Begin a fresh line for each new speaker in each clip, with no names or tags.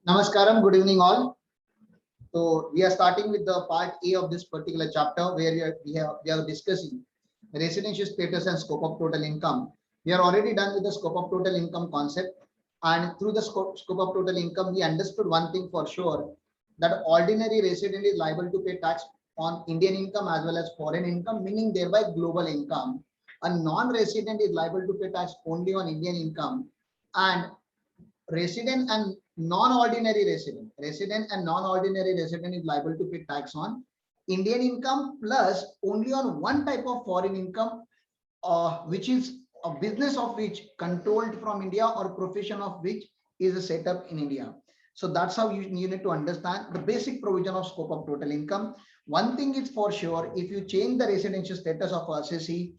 Namaskaram, good evening all. So we are starting with the part A of this particular chapter where we are discussing residential status and scope of total income. We are already done with the scope of total income concept, and through the scope of total income we understood one thing for sure, that ordinary resident is liable to pay tax on Indian income as well as foreign income, meaning thereby global income. A non-resident is liable to pay tax only on Indian income, and resident and non-ordinary resident is liable to pay tax on Indian income plus only on one type of foreign income, which is a business of which controlled from India or profession of which is a setup in India. So that's how you need to understand the basic provision of scope of total income. One thing is for sure, if you change the residential status of assessee,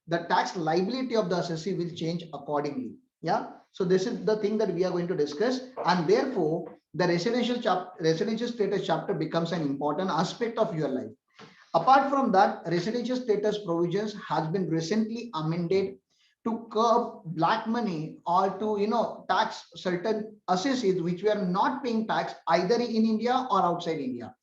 the tax liability of the assessee will change accordingly. Yeah. So this is the thing that we are going to discuss, and therefore the residential status chapter becomes an important aspect of your life. Apart from that, residential status provisions has been recently amended to curb black money or to tax certain assessees which were not paying tax either in India or outside India.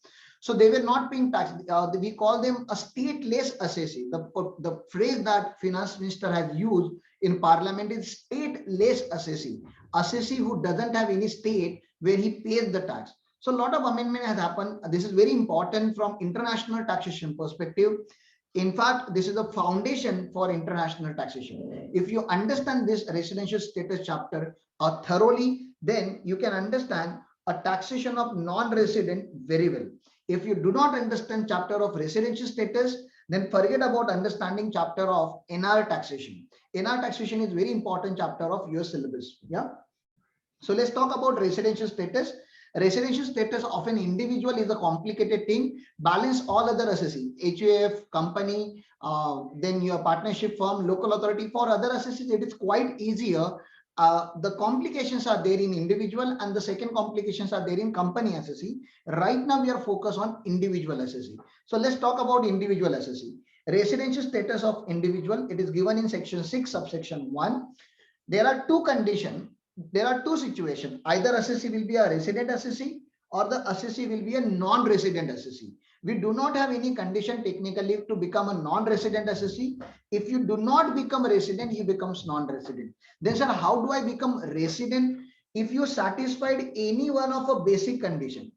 So they were not paying tax. We call them a stateless assessee. The phrase that finance minister has used in parliament is stateless assessee. Assessee who doesn't have any state where he pays the tax. So a lot of amendment has happened. This is very important from international taxation perspective. In fact, this is a foundation for international taxation. If you understand this residential status chapter thoroughly, then you can understand a taxation of non-resident very well. If you do not understand chapter of residential status, then forget about understanding chapter of NR taxation. NR taxation is very important chapter of your syllabus. Yeah. So let's talk about residential status. Residential status of an individual is a complicated thing. Balance all other assessing, HUF, company, then your partnership firm, local authority. For other assessors, it is quite easier. The complications are there in individual, and the second complications are there in company assessee. Right now we are focused on individual assessee. So let's talk about individual assessee. Residential status of individual, it is given in section 6 subsection 1. There are two conditions. There are two situations. Either assessee will be a resident assessee or the assessee will be a non-resident assessee. We do not have any condition technically to become a non-resident assessee. If you do not become a resident, he becomes non-resident. Then sir, how do I become resident? If you satisfied any one of a basic condition,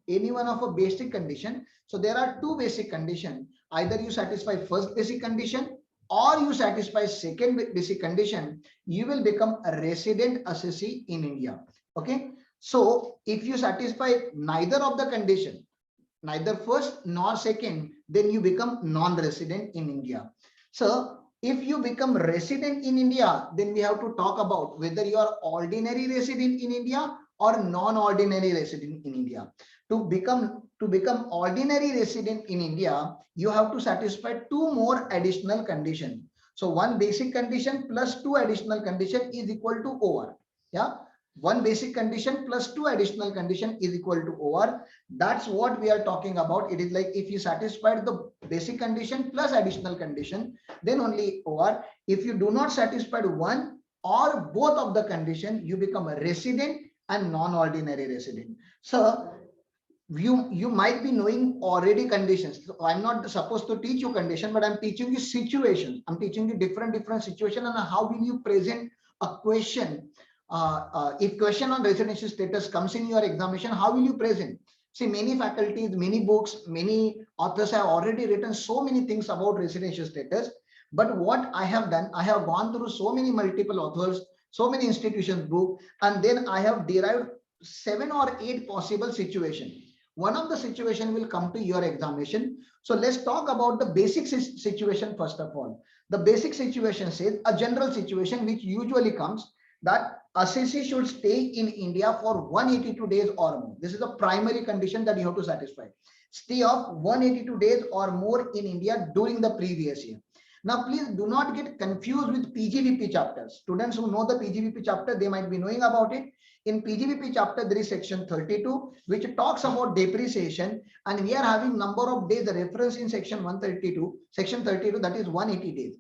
so there are two basic conditions. Either you satisfy first basic condition or you satisfy second basic condition, you will become a resident assessee in India. Okay. So if you satisfy neither of the condition, neither first nor second, then you become non-resident in India. So if you become resident in India, then we have to talk about whether you are ordinary resident in India or non-ordinary resident in India. To become ordinary resident in India, you have to satisfy two more additional conditions. So one basic condition plus two additional condition is equal to OR. Yeah. One basic condition plus two additional condition is equal to OR. That's what we are talking about. It is like if you satisfied the basic condition plus additional condition, then only OR. If you do not satisfy one or both of the condition, you become a resident and non-ordinary resident. So you might be knowing already conditions. So I'm not supposed to teach you condition, but I'm teaching you situation. I'm teaching you different situation and how will you present a question. If question on residential status comes in your examination, how will you present? See, many faculties, many books, many authors have already written so many things about residential status. But what I have done, I have gone through so many multiple authors, so many institutions book, and then I have derived 7 or 8 possible situations. One of the situation will come to your examination. So let's talk about the basic situation first of all. The basic situation says a general situation which usually comes that assessee should stay in India for 182 days or more. This is the primary condition that you have to satisfy. Stay of 182 days or more in India during the previous year. Now, please do not get confused with PGVP chapters. Students who know the PGVP chapter, they might be knowing about it. In PGVP chapter, there is section 32, which talks about depreciation, and we are having number of days, the reference in section 132, section 32, that is 180 days.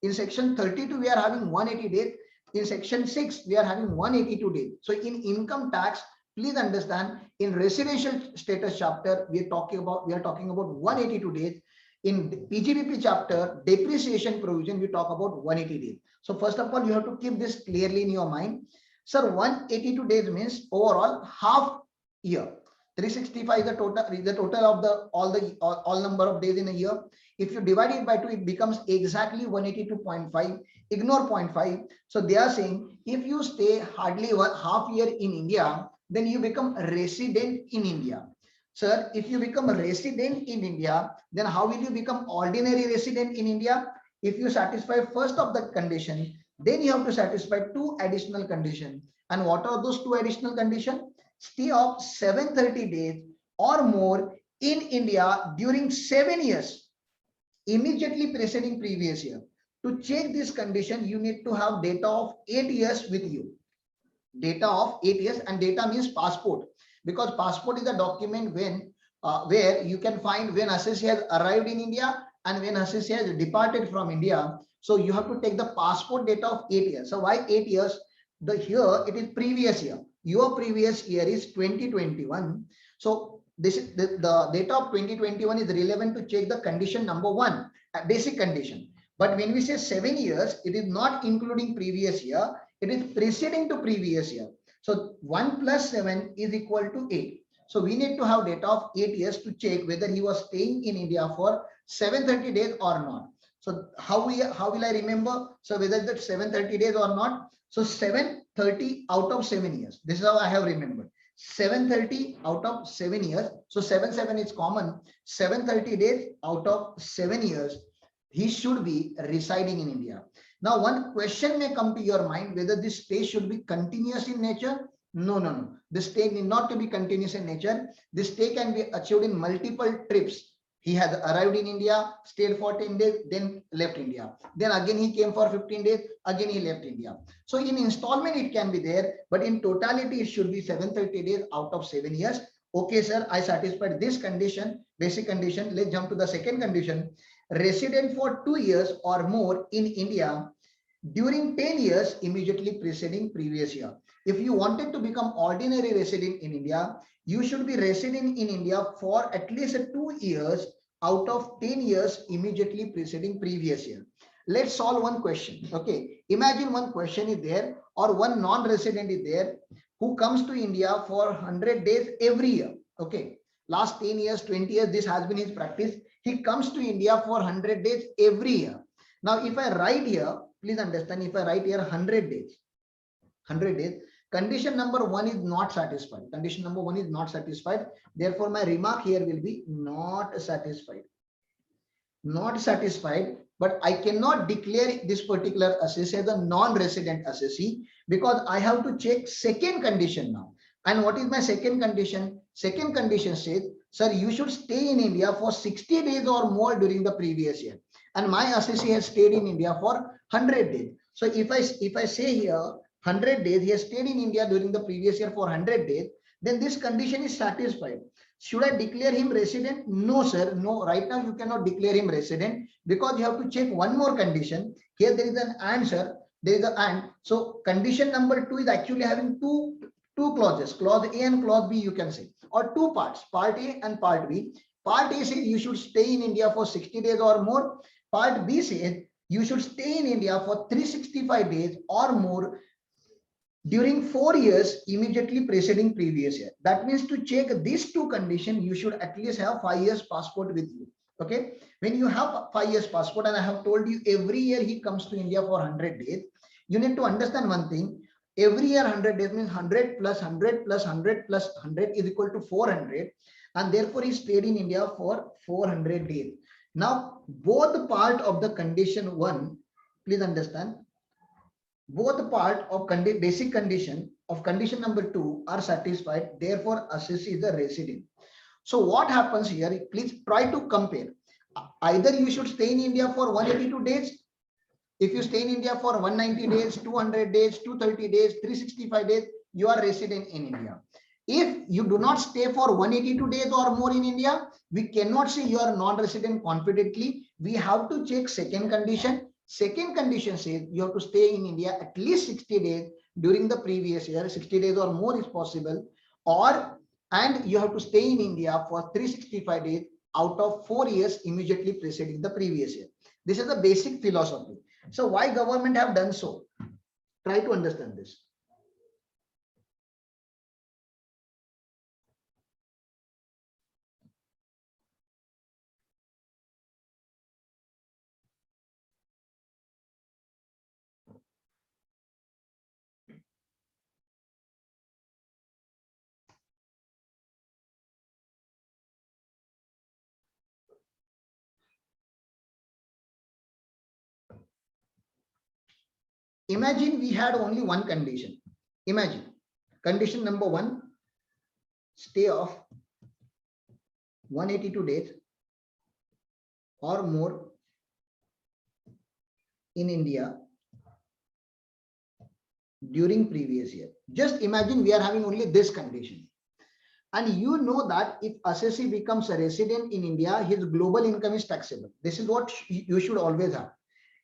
In section 32, we are having 180 days. In section 6, we are having 182 days. So in income tax, Please understand, in residential status chapter, we are talking about 182 days. In PGBP chapter, depreciation provision, we talk about 180 days. So first of all, you have to keep this clearly in your mind. Sir, 182 days means overall half year. 365 is the total of all number of days in a year. If you divide it by 2, it becomes exactly 182.5. Ignore 0.5. So they are saying if you stay hardly half year in India, then you become a resident in India. Sir, if you become a resident in India, then how will you become ordinary resident in India? If you satisfy first of the condition, then you have to satisfy 2 additional conditions. And what are those 2 additional conditions? Stay of 730 days or more in India during 7 years, immediately preceding previous year. To check this condition, you need to have data of 8 years with you. Data of 8 years, and data means passport, because passport is a document when where you can find when assessee has arrived in India and when assessee has departed from India. So you have to take the passport data of 8 years. So why 8 years? Here it is previous year. Your previous year is 2021. So this is the data of 2021 is relevant to check the condition number 1, a basic condition. But when we say 7 years, it is not including previous year. It is preceding to previous year. So 1 plus 7 is equal to 8. So we need to have data of 8 years to check whether he was staying in India for 730 days or not. So how will I remember? So whether that's 730 days or not. So 730 out of 7 years. This is how I have remembered. 730 out of 7 years. So 7 is common. 730 days out of 7 years, he should be residing in India. Now, one question may come to your mind whether this stay should be continuous in nature. No. The stay need not to be continuous in nature. This stay can be achieved in multiple trips. He has arrived in India, stayed for 10 days, then left India. Then again he came for 15 days, again he left India. So in installment it can be there, but in totality it should be 730 days out of 7 years. Okay, sir, I satisfied this condition, basic condition. Let's jump to the second condition. Resident for 2 years or more in India during 10 years immediately preceding previous year. If you wanted to become ordinary resident in India, you should be resident in India for at least 2 years out of 10 years immediately preceding previous year. Let's solve one question. Okay, imagine one question is there, or one non-resident is there who comes to India for 100 days every year. Okay, last 10 years, 20 years, this has been his practice. He comes to India for 100 days every year. Now, if I write here, please understand, if I write here 100 days, condition number 1 is not satisfied. Condition number 1 is not satisfied. Therefore, my remark here will be not satisfied. Not satisfied, but I cannot declare this particular assessee as a non-resident assessee because I have to check second condition now. And what is my second condition? Second condition says, sir, you should stay in India for 60 days or more during the previous year. And my assessee has stayed in India for 100 days. So if I say here 100 days, he has stayed in India during the previous year for 100 days, then this condition is satisfied. Should I declare him resident? No, sir. No, right now you cannot declare him resident because you have to check one more condition. Here there is an answer. There is an and. So condition number 2 is actually having two clauses, clause A and clause B, you can say, or 2 parts, part A and part B. Part A says you should stay in India for 60 days or more. Part B says you should stay in India for 365 days or more during 4 years immediately preceding previous year. That means to check these 2 conditions, you should at least have 5 years passport with you. Okay, when you have 5 years passport, and I have told you every year he comes to India for 100 days, you need to understand one thing. Every year 100 days means 100 plus 100 plus 100 plus 100 is equal to 400, and therefore he stayed in India for 400 days. Now both part of the condition 1, please understand, both part of basic condition of condition number 2 are satisfied. Therefore assessee is a resident. So what happens here? Please try to compare. Either you should stay in India for 182 days. If you stay in India for 190 days, 200 days, 230 days, 365 days, you are resident in India. If you do not stay for 182 days or more in India, we cannot say you are non-resident confidently. We have to check second condition. Second condition says you have to stay in India at least 60 days during the previous year. 60 days or more is possible. or and you have to stay in India for 365 days out of 4 years immediately preceding the previous year. This is the basic philosophy. So why government have done so? Try to understand this. Imagine we had only one condition. Imagine condition number one, stay of 182 days or more in India during previous year. Just imagine we are having only this condition. And you know that if assessee becomes a resident in India, his global income is taxable. This is what you should always have.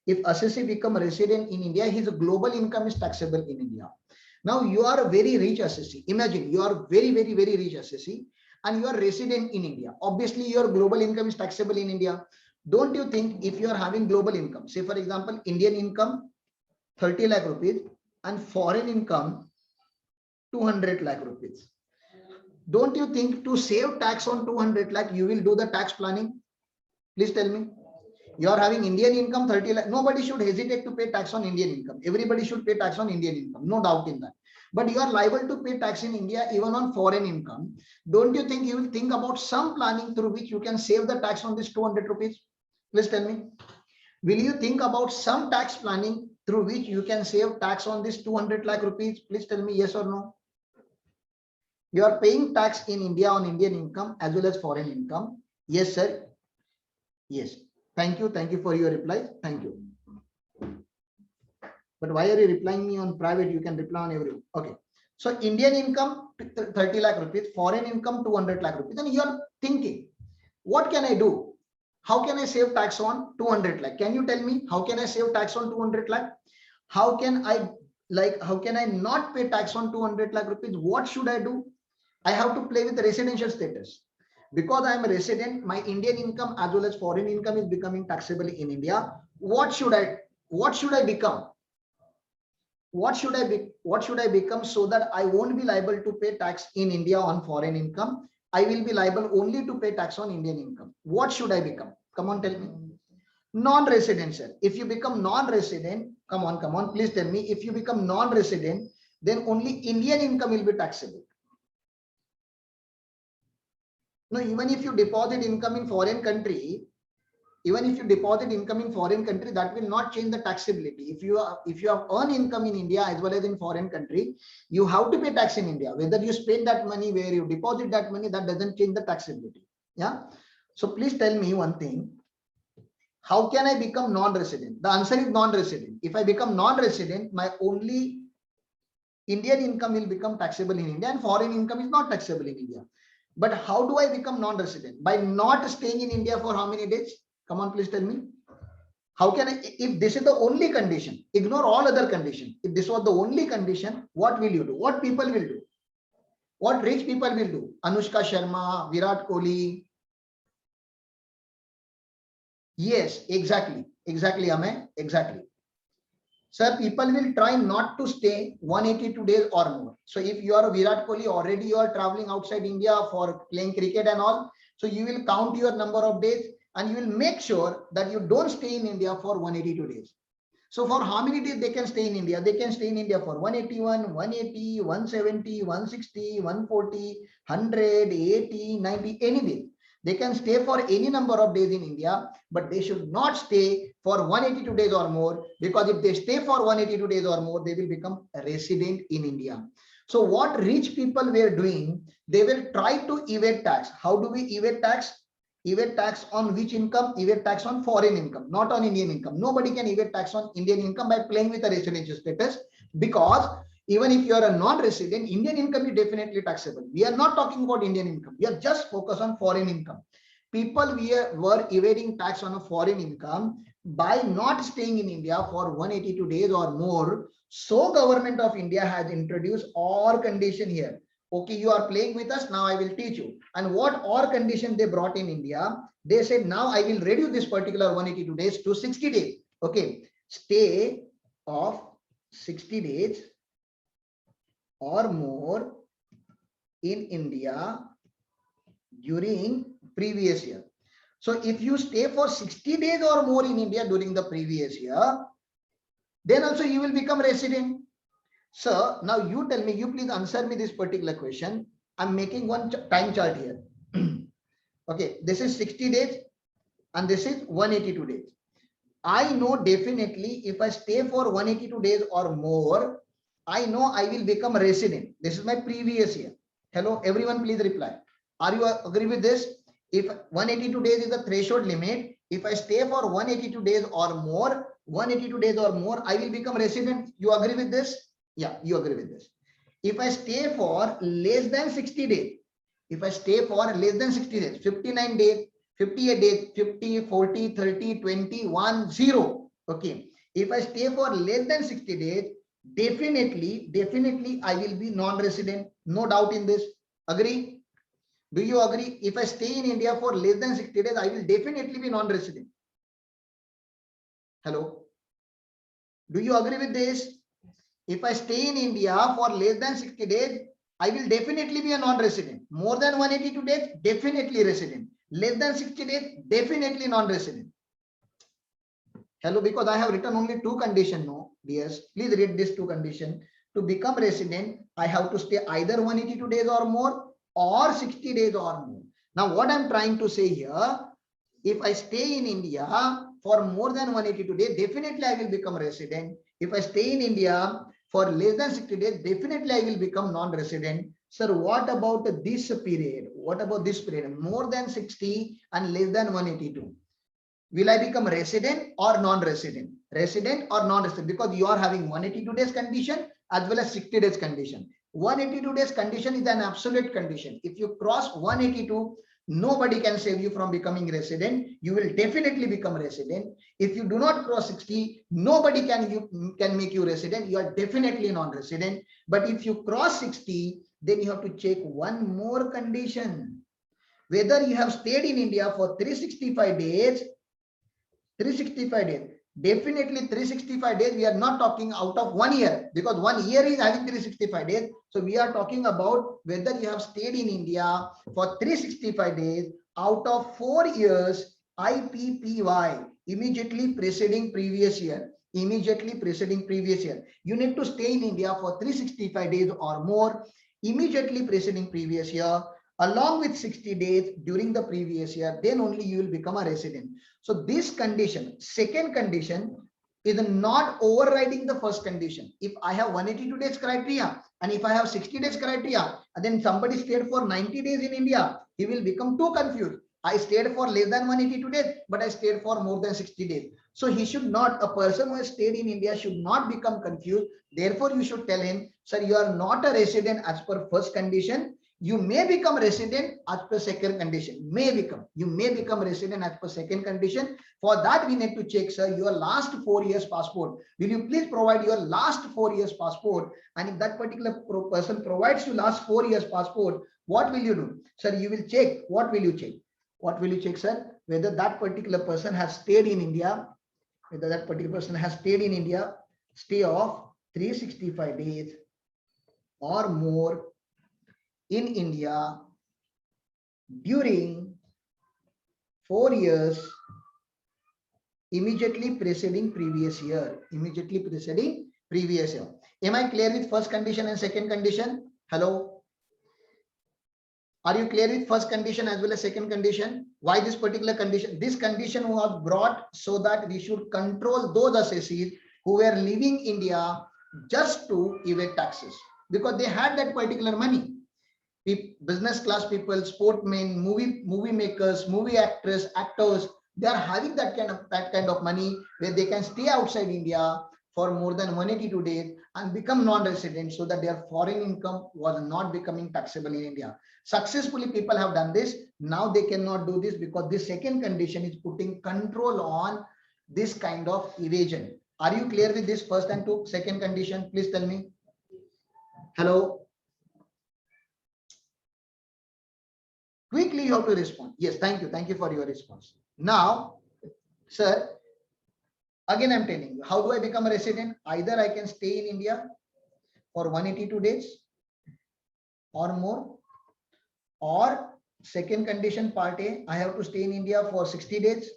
If assessee become a resident in India, his global income is taxable in India. Now you are a very rich assessee. Imagine you are very rich assessee and you are resident in India. Obviously, your global income is taxable in India. Don't you think if you are having global income, say for example, Indian income 30 lakh rupees and foreign income 200 lakh rupees. Don't you think to save tax on 200 lakh, you will do the tax planning? Please tell me. You are having Indian income 30 lakh. Nobody should hesitate to pay tax on Indian income. Everybody should pay tax on Indian income. No doubt in that. But you are liable to pay tax in India even on foreign income. Don't you think you will think about some planning through which you can save the tax on this 200 rupees? Please tell me. Will you think about some tax planning through which you can save tax on this 200 lakh rupees? Please tell me yes or no. You are paying tax in India on Indian income as well as foreign income. Yes, sir. Yes. Thank you. Thank you for your reply. Thank you. But why are you replying me on private? You can reply on everyone. Okay. So Indian income 30 lakh rupees, foreign income 200 lakh rupees. And you are thinking, what can I do? How can I save tax on 200 lakh? Can you tell me how can I save tax on 200 lakh? How can I not pay tax on 200 lakh rupees? What should I do? I have to play with the residential status. Because I am a resident, my Indian income as well as foreign income is becoming taxable in India. What should I become? What should I become so that I won't be liable to pay tax in India on foreign income? I will be liable only to pay tax on Indian income. What should I become? Come on, tell me. Non-resident, sir. If you become non-resident, come on, please tell me. If you become non-resident, then only Indian income will be taxable. No, even if you deposit income in foreign country, that will not change the taxability. If you have earned income in India as well as in foreign country, you have to pay tax in India. Whether you spend that money, where you deposit that money, that doesn't change the taxability. Yeah. So please tell me one thing. How can I become non-resident? The answer is non-resident. If I become non-resident, my only Indian income will become taxable in India and foreign income is not taxable in India. But how do I become non-resident? By not staying in India for how many days? Come on, please tell me. How can I, if this is the only condition, ignore all other conditions. If this was the only condition, what will you do? What people will do? What rich people will do? Anushka Sharma, Virat Kohli. Yes, exactly. Exactly, Amay. Exactly. Sir, people will try not to stay 182 days or more. So if you are a Virat Kohli, already you are traveling outside India for playing cricket and all. So you will count your number of days and you will make sure that you don't stay in India for 182 days. So for how many days they can stay in India? They can stay in India for 181, 180, 170, 160, 140, 100, 80, 90, any day. They can stay for any number of days in India, but they should not stay for 182 days or more, because if they stay for 182 days or more, they will become a resident in India. So what rich people were doing, they will try to evade tax. How do we evade tax? Evade tax on which income? Evade tax on foreign income, not on Indian income. Nobody can evade tax on Indian income by playing with a residential status, because even if you are a non-resident, Indian income is definitely taxable. We are not talking about Indian income. We are just focused on foreign income. People were evading tax on a foreign income by not staying in India for 182 days or more. So government of India has introduced or condition here. Okay, you are playing with us, now I will teach you. And what or condition they brought in India, they said now I will reduce this particular 182 days to 60 days. Okay, stay of 60 days or more in India during previous year. So if you stay for 60 days or more in India during the previous year, then also you will become resident. Sir, now you tell me, you please answer me this particular question. I'm making one time chart here. Okay, this is 60 days and this is 182 days. I know definitely if I stay for 182 days or more, I know I will become resident. This is my previous year. Hello, everyone, please reply. Are you agree with this? If 182 days is the threshold limit, if I stay for 182 days or more, 182 days or more, I will become resident. You agree with this? Yeah, you agree with this. If I stay for less than 60 days, if I stay for less than 60 days, 59 days, 58 days, 50, 40, 30, 20, 1, 0. Okay. If I stay for less than 60 days, definitely I will be non-resident. No doubt in this. Agree? Do you agree? If I stay in India for less than 60 days, I will definitely be non-resident. Hello? Do you agree with this? If I stay in India for less than 60 days, I will definitely be a non-resident. More than 182 days, definitely resident. Less than 60 days, definitely non-resident. Hello, because I have written only two conditions. No, dears, please read this two condition. To become resident, I have to stay either 182 days or more or 60 days or more. Now, what I'm trying to say here, if I stay in India for more than 182 days, definitely I will become resident. If I stay in India for less than 60 days, definitely I will become non-resident. Sir, what about this period? What about this period? More than 60 and less than 182. Will I become resident or non-resident? Resident or non-resident? Because you are having 182 days condition as well as 60 days condition. 182 days condition is an absolute condition. If you cross 182, nobody can save you from becoming resident. You will definitely become resident. If you do not cross 60, nobody can make you resident. You are definitely non-resident. But if you cross 60, then you have to check one more condition. Whether you have stayed in India for 365 days, 365 days. Definitely 365 days. We are not talking out of 1 year, because 1 year is having 365 days. So we are talking about whether you have stayed in India for 365 days out of 4 years IPPY, immediately preceding previous year. Immediately preceding previous year. You need to stay in India for 365 days or more, immediately preceding previous year, along with 60 days during the previous year, then only you will become a resident. So this condition, second condition, is not overriding the first condition. If I have 182 days criteria and if I have 60 days criteria, and then somebody stayed for 90 days in India, he will become too confused. I stayed for less than 182 days, but I stayed for more than 60 days. So he should not, a person who has stayed in India should not become confused. Therefore, you should tell him, sir, you are not a resident as per first condition. You may become resident as per second condition. You may become resident as per second condition. For that, we need to check, sir, your last 4 years passport. Will you please provide your last 4 years passport? And if that particular person provides you last 4 years passport, what will you do? Sir, you will check. What will you check? What will you check, sir? Whether that particular person has stayed in India, whether that particular person has stayed in India, stay of 365 days or more in India during 4 years immediately preceding previous year. Immediately preceding previous year. Am I clear with first condition and second condition? Hello? Are you clear with first condition as well as second condition? Why this particular condition? This condition was brought so that we should control those assessees who were leaving India just to evade taxes, because they had that particular money. Business class people, sportmen, movie makers, movie actors, actors, they are having that kind of money where they can stay outside India for more than 182 days and become non-resident, so that their foreign income was not becoming taxable in India. Successfully, people have done this. Now they cannot do this because this second condition is putting control on this kind of evasion. Are you clear with this first and second condition? Please tell me. Hello. Quickly you have to respond. Yes, thank you. Thank you for your response. Now, sir, again I'm telling you, how do I become a resident? Either I can stay in India for 182 days or more, or second condition part A, I have to stay in India for 60 days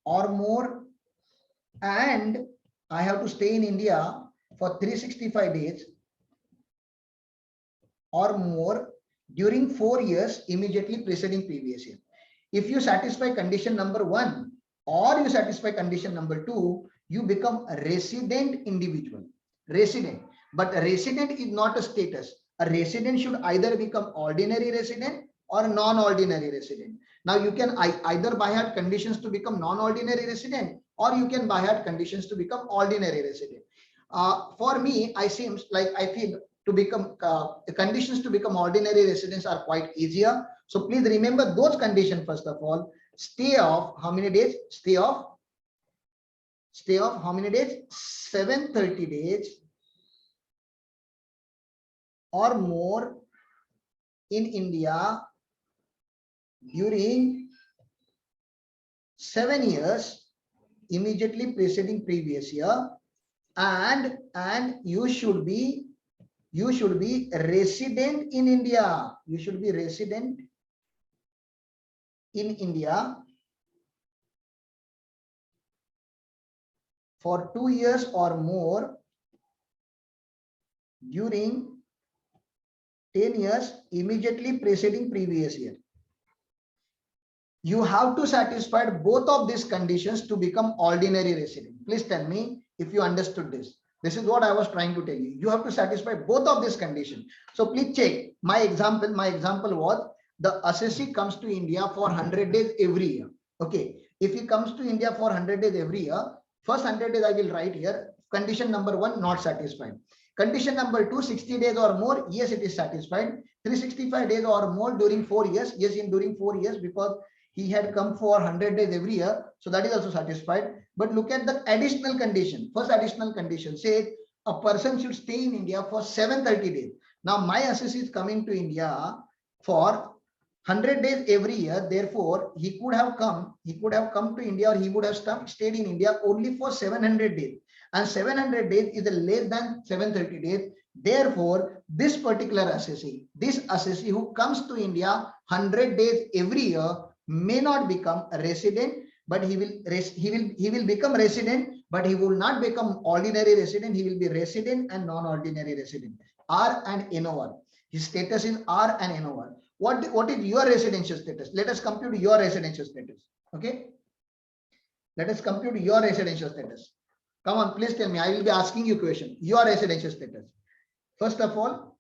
or more, and I have to stay in India for 365 days or more during 4 years immediately preceding previous year. If you satisfy condition number 1 or you satisfy condition number 2, you become a resident individual. Resident. But a resident is not a status. A resident should either become ordinary resident or non-ordinary resident. Now you can either by heart conditions to become non-ordinary resident, or you can by heart conditions to become ordinary resident. For me, I feel to become conditions to become ordinary residents are quite easier. So please remember those conditions. First of all, stay of how many days? Stay of how many days? 730 days or more in India during 7 years immediately preceding previous year, and you should be resident in India. You should be resident in India for 2 years or more during 10 years immediately preceding previous year. You have to satisfy both of these conditions to become ordinary resident. Please tell me if you understood this. This is what I was trying to tell you. You have to satisfy both of these conditions. So please check my example. My example was the assessee comes to India for 100 days every year. Okay. If he comes to India for 100 days every year, first 100 days I will write here. Condition number 1, not satisfied. Condition number 2, 60 days or more. Yes, it is satisfied. 365 days or more during 4 years. Yes, in during 4 years, because he had come for 100 days every year. So that is also satisfied. But look at the additional condition. First additional condition says a person should stay in India for 730 days. Now my assessee is coming to India for 100 days every year. Therefore, he could have come to India, or he would have stayed in India only for 700 days. And 700 days is less than 730 days. Therefore, this particular assessee, who comes to India 100 days every year, may not become a resident, but he will become resident, but he will not become ordinary resident. He will be resident and non-ordinary resident. R and NOR. His status is R and NOR. What is your residential status? Let us compute your residential status. Okay. Let us compute your residential status. Come on, please tell me. I will be asking you question. Your residential status. First of all,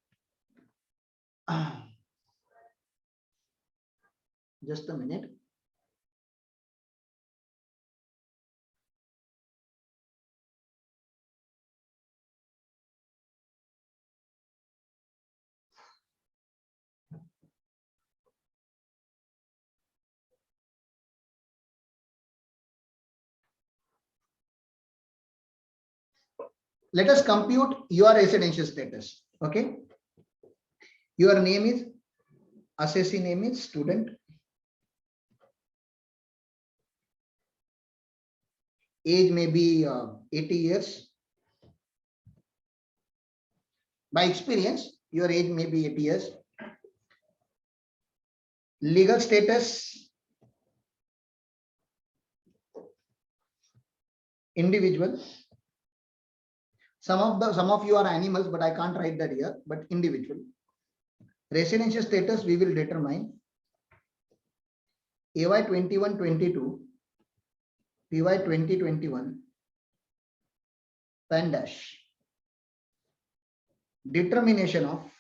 just a minute. Let us compute your residential status. Okay. Your name is, assessee name is student. Age may be 80 years. By experience, your age may be 80 years. Legal status, individual. Some of you are animals, but I can't write that here, but individual. Residential status we will determine AY 21-22, PY 2021, pen dash. Determination of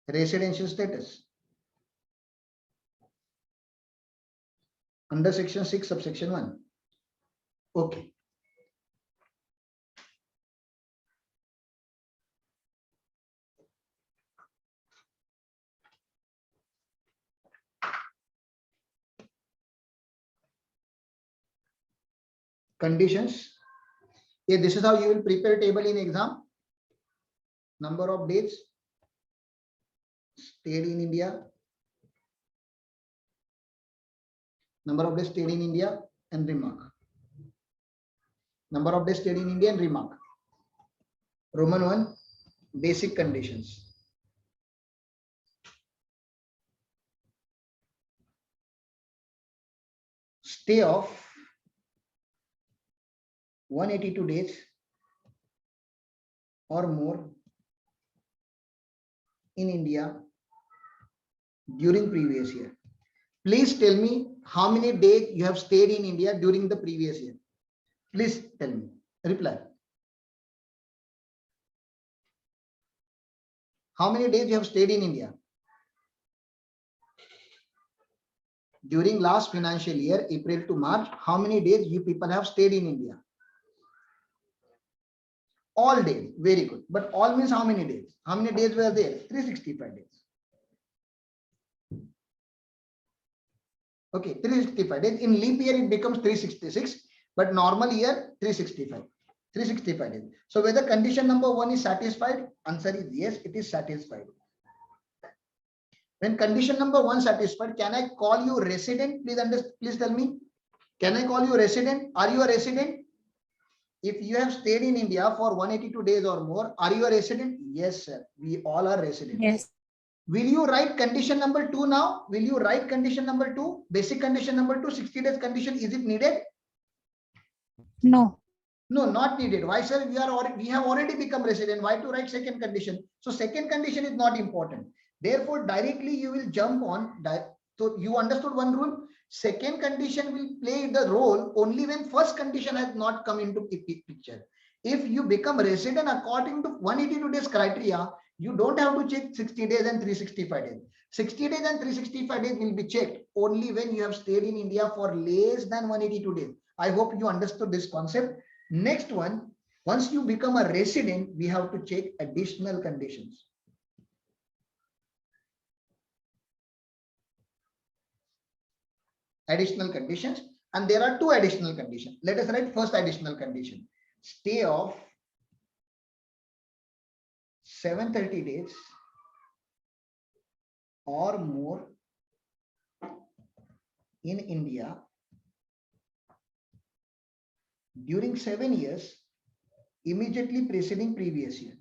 residential status under section 6 subsection 1. Okay. Conditions. Yeah, this is how you will prepare table in exam. number of days stayed in India, number of days stayed in India, and remark. Number of days stayed in India and remark. Roman 1, basic conditions. Stay of 182 days or more in India during previous year. Please tell me how many days you have stayed in India during the previous year. Please tell me. Reply. How many days you have stayed in India? During last financial year, April to March, how many days you people have stayed in India? All days. Very good. But all means how many days? How many days were there? 365 days. Okay, 365 days. In leap year, it becomes 366, but normal year, 365. 365 days. So whether condition number 1 is satisfied, answer is yes, it is satisfied. When condition number 1 satisfied, can I call you resident? Please tell me. Can I call you resident? Are you a resident? If you have stayed in India for 182 days or more, are you a resident? Yes, sir. We all are residents.
Yes.
Will you write condition number 2 now? Will you write condition number 2? Basic condition number 2, 60 days condition. Is it needed?
No.
No, not needed. Why, sir? We have already become resident. Why to write second condition? So second condition is not important. Therefore, directly you will jump on that. So you understood one rule. Second condition will play the role only when first condition has not come into picture. If you become resident according to 182 days criteria, you don't have to check 60 days and 365 days. 60 days and 365 days will be checked only when you have stayed in India for less than 182 days. I hope you understood this concept. Next one, once you become a resident, we have to check additional conditions. Additional conditions, and there are 2 additional conditions. Let us write first additional condition. Stay of 730 days or more in India during 7 years immediately preceding previous year.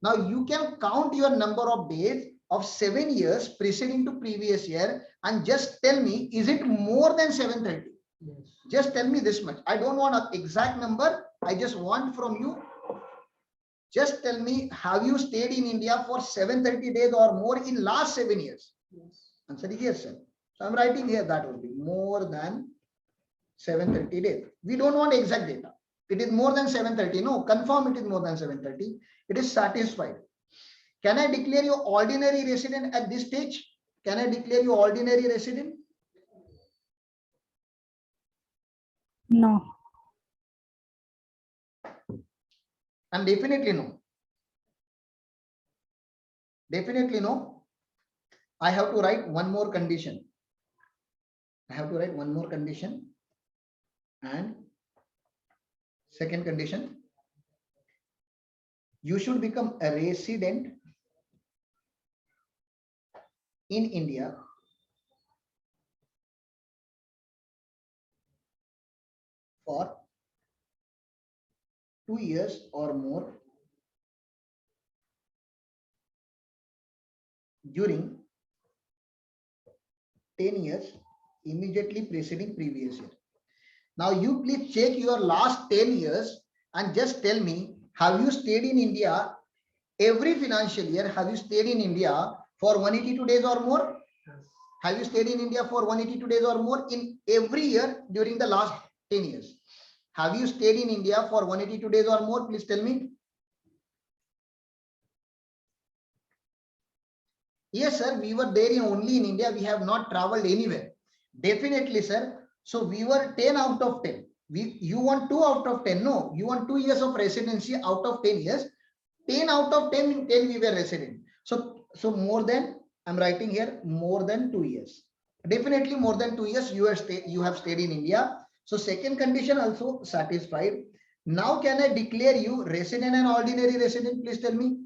Now you can count your number of days of 7 years preceding to previous year and just tell me, is it more than 730? Yes. Just tell me this much. I don't want an exact number. I just want from you, just tell me, have you stayed in India for 730 days or more in last 7 years? Yes. Answer is yes, sir. So I'm writing here that would be more than 730 days. We don't want exact data. It is more than 730. No, confirm it is more than 730. It is satisfied. Can I declare you ordinary resident at this stage? Can I declare you ordinary resident?
No.
And definitely no. Definitely no. I have to write one more condition. I have to write one more condition. And second condition, you should become a resident in India for 2 years or more during 10 years immediately preceding previous year. Now you please check your last 10 years and just tell me, have you stayed in India every financial year? Have you stayed in India for 182 days or more? Yes. Have you stayed in India for 182 days or more in every year during the last 10 years? Have you stayed in India for 182 days or more? Please tell me. Yes, sir. We were there only in India. We have not traveled anywhere. Definitely, sir. So we were 10 out of 10. You want 2 out of 10? No, you want 2 years of residency out of 10 years. 10 out of 10 in 10 we were resident. So more than, I'm writing here, more than 2 years. Definitely more than 2 years you have stayed in India. So second condition also satisfied. Now can I declare you resident and ordinary resident? Please tell me.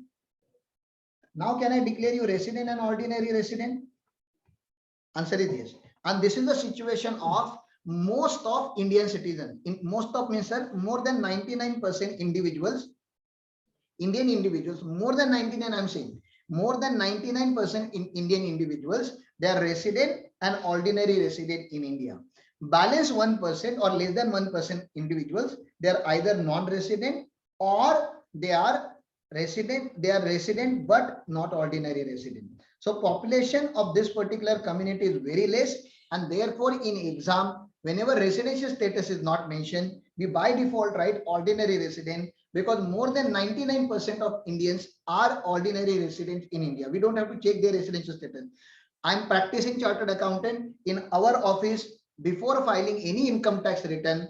Now can I declare you resident and ordinary resident? Answer is yes. And this is the situation of most of Indian citizens. In most of means sir, more than 99% individuals, Indian individuals, more than 99, I'm saying, more than 99% in Indian individuals, they are resident and ordinary resident in India. Balance 1% or less than 1% individuals, they are either non-resident or they are resident but not ordinary resident. So population of this particular community is very less, and therefore in exam, whenever residential status is not mentioned, we by default write ordinary resident, because more than 99% of Indians are ordinary residents in India. We don't have to check their residential status. I'm practicing chartered accountant. In our office, before filing any income tax return,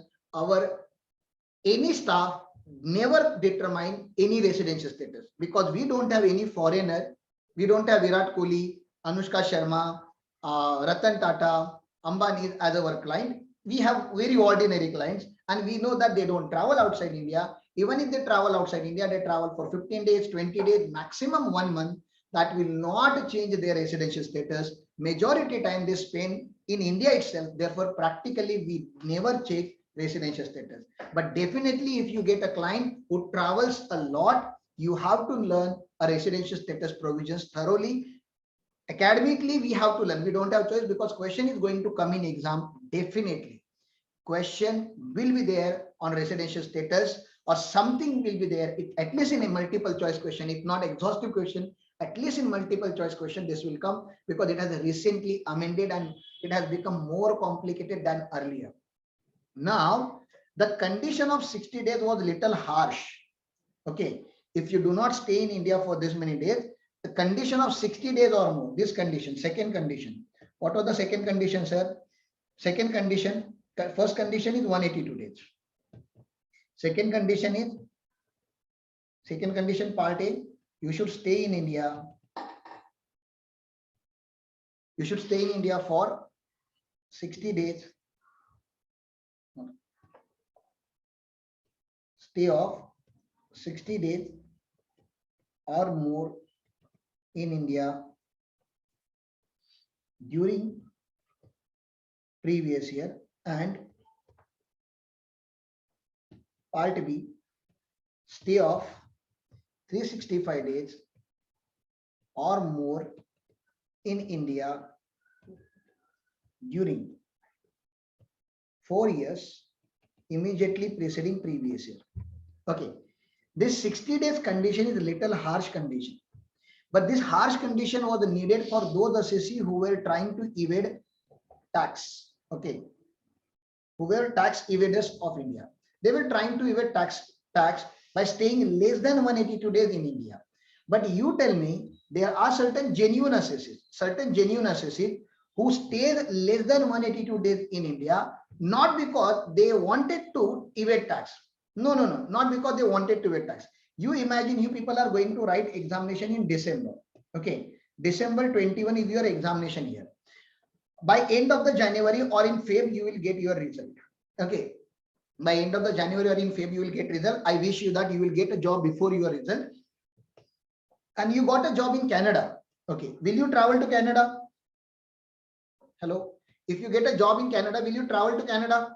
any staff never determine any residential status, because we don't have any foreigner. We don't have Virat Kohli, Anushka Sharma, Ratan Tata, Ambani as our client. We have very ordinary clients, and we know that they don't travel outside India. Even if they travel outside India, they travel for 15 days, 20 days, maximum 1 month. That will not change their residential status. Majority time they spend in India itself. Therefore, practically we never check residential status. But definitely, if you get a client who travels a lot, you have to learn a residential status provisions thoroughly. Academically, we have to learn. We don't have choice, because question is going to come in exam. Definitely, question will be there on residential status, or something will be there, at least in a multiple choice question, if not exhaustive question, at least in multiple choice question, this will come, because it has recently amended and it has become more complicated than earlier. Now, the condition of 60 days was little harsh. Okay, if you do not stay in India for this many days, the condition of 60 days or more, this condition, second condition. What was the second condition, sir? Second condition, first condition is 182 days. Second condition part A, you should stay in India. You should stay in India for 60 days. Stay of 60 days or more in India during previous year. And part B, stay of 365 days or more in India during 4 years immediately preceding previous year. Okay, this 60 days condition is a little harsh condition, but this harsh condition was needed for those assessee who were trying to evade tax. Okay, who were tax evaders of India. They were trying to evade tax by staying less than 182 days in India. But you tell me, there are certain genuine assessees who stayed less than 182 days in India, not because they wanted to evade tax. No, not because they wanted to evade tax. You imagine, you people are going to write examination in December. Okay, December 21 is your examination year. By end of the January or in Feb, you will get your result. Okay, by end of the January or in Feb, you will get result. I wish you that you will get a job before your result. And you got a job in Canada. Okay, will you travel to Canada? Hello, if you get a job in Canada, will you travel to Canada?